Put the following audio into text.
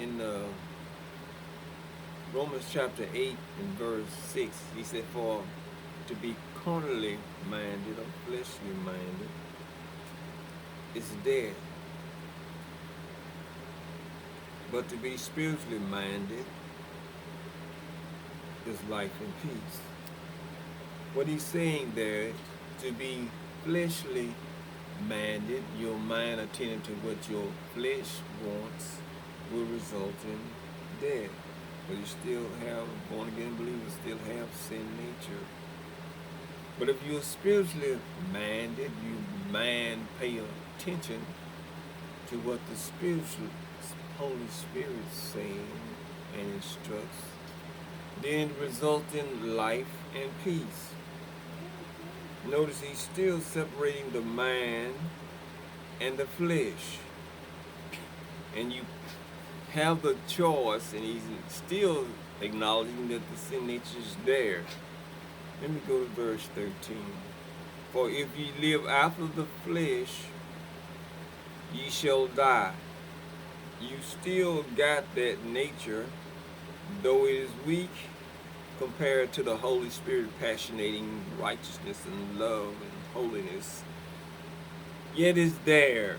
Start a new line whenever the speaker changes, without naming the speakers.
in Romans chapter 8 and verse 6, he said, for to be carnally minded or fleshly minded is death, but to be spiritually minded is life and peace. What he's saying there, to be fleshly minded, your mind attending to what your flesh wants, will result in death. But you still have, born again believers still have sin nature. But if you're spiritually minded, you pay attention to what the Holy Spirit is saying and instructs, then it results in life and peace. Notice he's still separating the mind and the flesh. And you have the choice, and he's still acknowledging that the sin nature is there. Let me go to verse 13. For if ye live after the flesh, ye shall die. You still got that nature, though it is weak compared to the Holy Spirit passionating righteousness and love and holiness, yet is there.